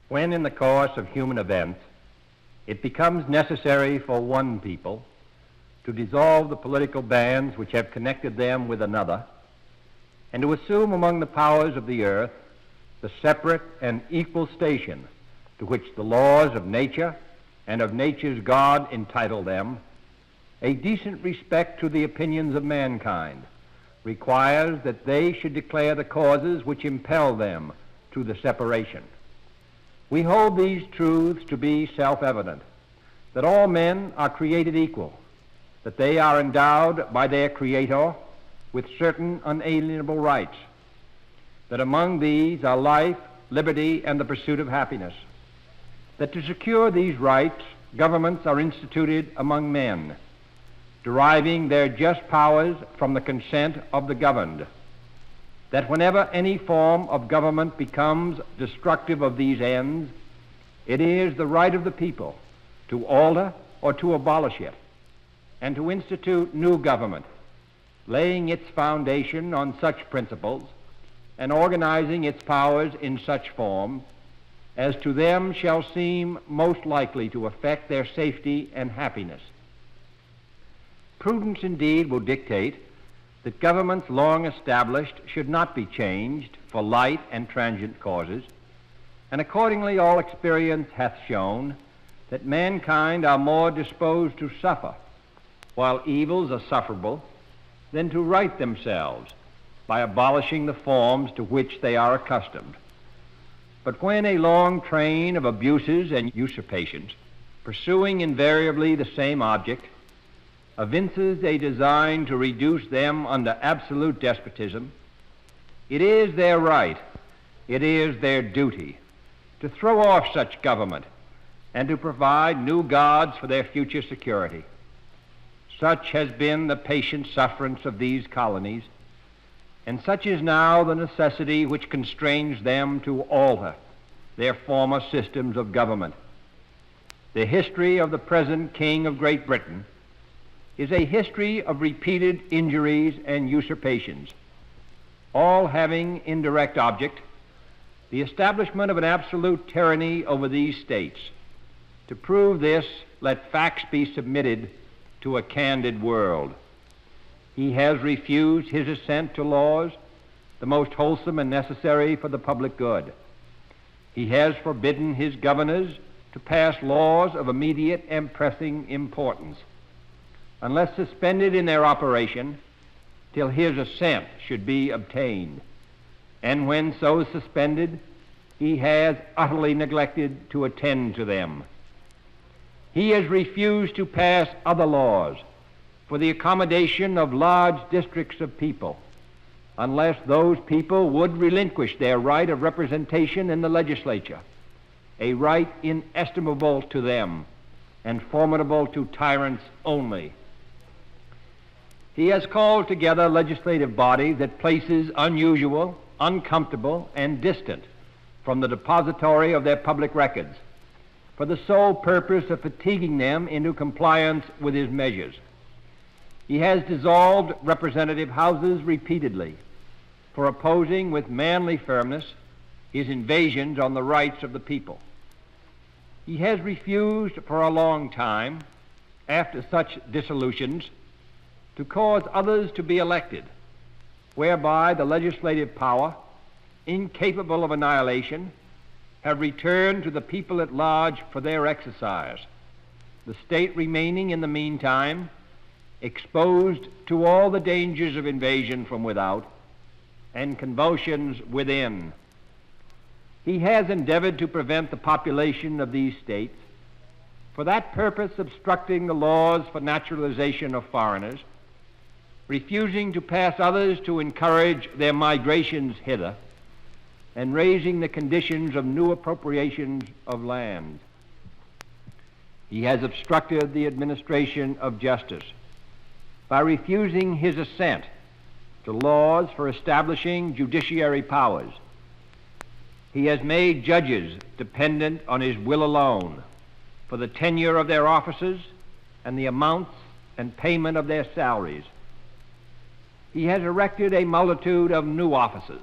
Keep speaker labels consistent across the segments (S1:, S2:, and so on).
S1: When in the course of human events it becomes necessary for one people to dissolve the political bands which have connected them with another, and to assume among the powers of the earth the separate and equal station to which the laws of nature and of nature's God entitle them, a decent respect to the opinions of mankind requires that they should declare the causes which impel them to the separation. We hold these truths to be self-evident, that all men are created equal, that they are endowed by their Creator with certain unalienable rights, that among these are life, liberty, and the pursuit of happiness, that to secure these rights, governments are instituted among men, deriving their just powers from the consent of the governed, that whenever any form of government becomes destructive of these ends, it is the right of the people to alter or to abolish it, and to institute new government, laying its foundation on such principles and organizing its powers in such form as to them shall seem most likely to affect their safety and happiness. Prudence indeed will dictate that governments long established should not be changed for light and transient causes, and accordingly all experience hath shown that mankind are more disposed to suffer, while evils are sufferable, than to right themselves by abolishing the forms to which they are accustomed. But when a long train of abuses and usurpations, pursuing invariably the same object, evinces a design to reduce them under absolute despotism, it is their right, it is their duty to throw off such government and to provide new gods for their future security. Such has been the patient sufferance of these colonies, and such is now the necessity which constrains them to alter their former systems of government. The history of the present King of Great Britain is a history of repeated injuries and usurpations, all having indirect object the establishment of an absolute tyranny over these states. To prove this, let facts be submitted to a candid world. He has refused his assent to laws, the most wholesome and necessary for the public good. He has forbidden his governors to pass laws of immediate and pressing importance, unless suspended in their operation till his assent should be obtained. And when so suspended, he has utterly neglected to attend to them. He has refused to pass other laws for the accommodation of large districts of people, unless those people would relinquish their right of representation in the legislature, a right inestimable to them and formidable to tyrants only. He has called together legislative bodies at places unusual, uncomfortable, and distant from the depository of their public records, for the sole purpose of fatiguing them into compliance with his measures. He has dissolved representative houses repeatedly for opposing with manly firmness his invasions on the rights of the people. He has refused for a long time, after such dissolutions, to cause others to be elected, whereby the legislative power, incapable of annihilation, have returned to the people at large for their exercise, the state remaining in the meantime exposed to all the dangers of invasion from without and convulsions within. He has endeavored to prevent the population of these states, for that purpose obstructing the laws for naturalization of foreigners, refusing to pass others to encourage their migrations hither, and raising the conditions of new appropriations of land. He has obstructed the administration of justice by refusing his assent to laws for establishing judiciary powers. He has made judges dependent on his will alone for the tenure of their offices and the amounts and payment of their salaries. He has erected a multitude of new offices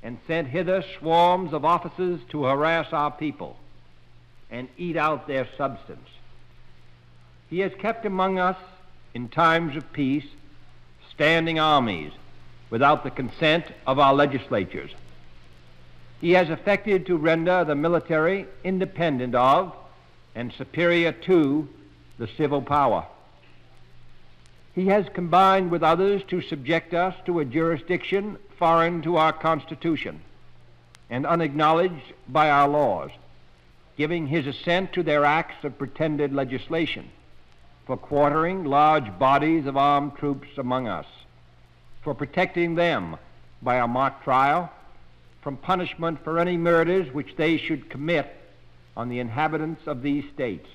S1: and sent hither swarms of officers to harass our people and eat out their substance. He has kept among us, in times of peace, standing armies without the consent of our legislatures. He has effected to render the military independent of and superior to the civil power. He has combined with others to subject us to a jurisdiction foreign to our Constitution and unacknowledged by our laws, giving his assent to their acts of pretended legislation, for quartering large bodies of armed troops among us, for protecting them by a mock trial from punishment for any murders which they should commit on the inhabitants of these states,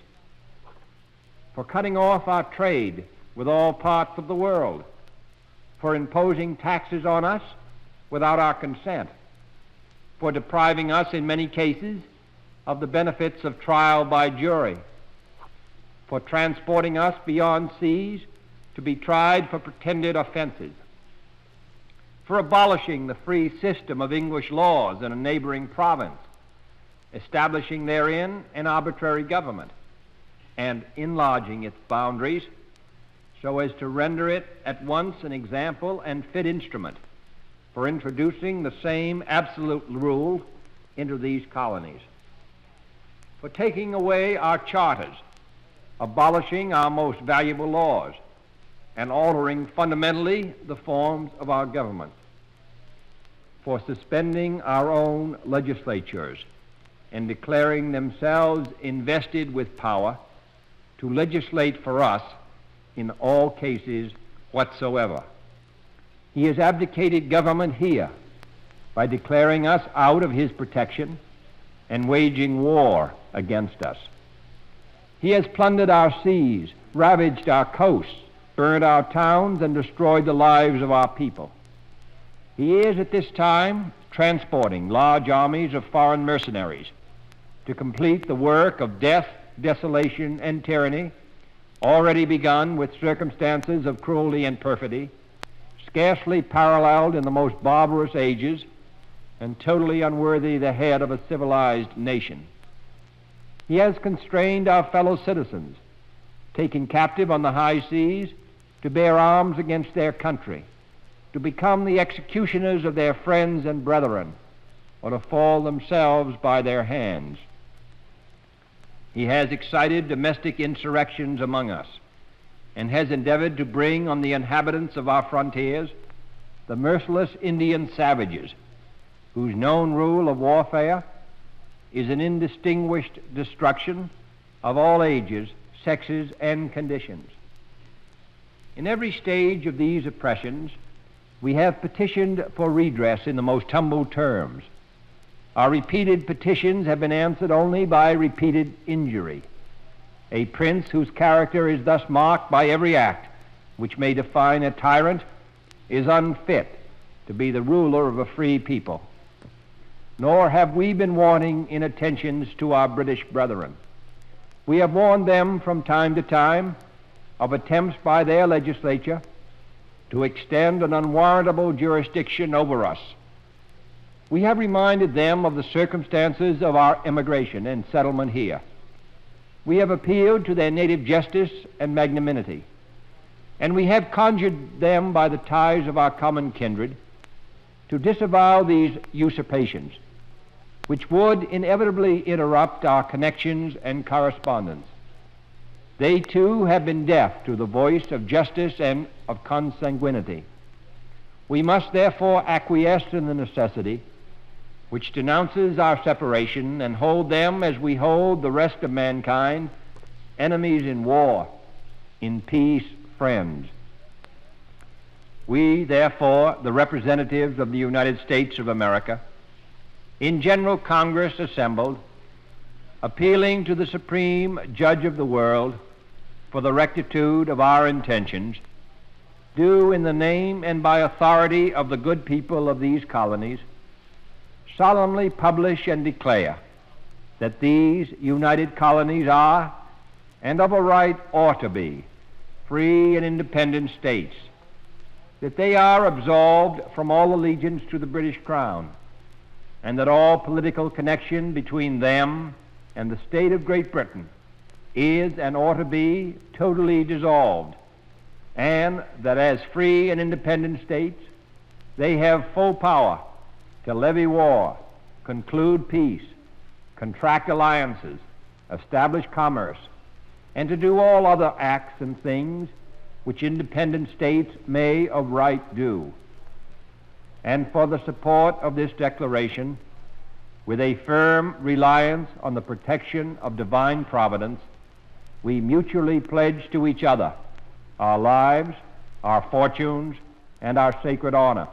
S1: for cutting off our trade with all parts of the world, for imposing taxes on us without our consent, for depriving us in many cases of the benefits of trial by jury, for transporting us beyond seas to be tried for pretended offenses, for abolishing the free system of English laws in a neighboring province, establishing therein an arbitrary government, and enlarging its boundaries so as to render it at once an example and fit instrument for introducing the same absolute rule into these colonies, for taking away our charters, abolishing our most valuable laws, and altering fundamentally the forms of our government, for suspending our own legislatures and declaring themselves invested with power to legislate for us in all cases whatsoever. He has abdicated government here by declaring us out of his protection and waging war against us. He has plundered our seas, ravaged our coasts, burned our towns, and destroyed the lives of our people. He is at this time transporting large armies of foreign mercenaries to complete the work of death, desolation, and tyranny, already begun with circumstances of cruelty and perfidy, scarcely paralleled in the most barbarous ages, and totally unworthy the head of a civilized nation. He has constrained our fellow citizens, taken captive on the high seas, to bear arms against their country, to become the executioners of their friends and brethren, or to fall themselves by their hands. He has excited domestic insurrections among us, and has endeavored to bring on the inhabitants of our frontiers the merciless Indian savages, whose known rule of warfare is an indistinguished destruction of all ages, sexes, and conditions. In every stage of these oppressions, we have petitioned for redress in the most humble terms. Our repeated petitions have been answered only by repeated injury. A prince whose character is thus marked by every act which may define a tyrant is unfit to be the ruler of a free people. Nor have we been wanting in attentions to our British brethren. We have warned them from time to time of attempts by their legislature to extend an unwarrantable jurisdiction over us. We have reminded them of the circumstances of our immigration and settlement here. We have appealed to their native justice and magnanimity, and we have conjured them by the ties of our common kindred to disavow these usurpations, which would inevitably interrupt our connections and correspondence. They too have been deaf to the voice of justice and of consanguinity. We must therefore acquiesce in the necessity which denounces our separation and hold them as we hold the rest of mankind, enemies in war, in peace, friends. We, therefore, the representatives of the United States of America, in General Congress assembled, appealing to the Supreme Judge of the world for the rectitude of our intentions, do in the name and by authority of the good people of these colonies solemnly publish and declare that these united colonies are, and of a right ought to be, free and independent states, that they are absolved from all allegiance to the British Crown, and that all political connection between them and the state of Great Britain is and ought to be totally dissolved, and that as free and independent states, they have full power to levy war, conclude peace, contract alliances, establish commerce, and to do all other acts and things which independent states may of right do. And for the support of this declaration, with a firm reliance on the protection of divine providence, we mutually pledge to each other our lives, our fortunes, and our sacred honor.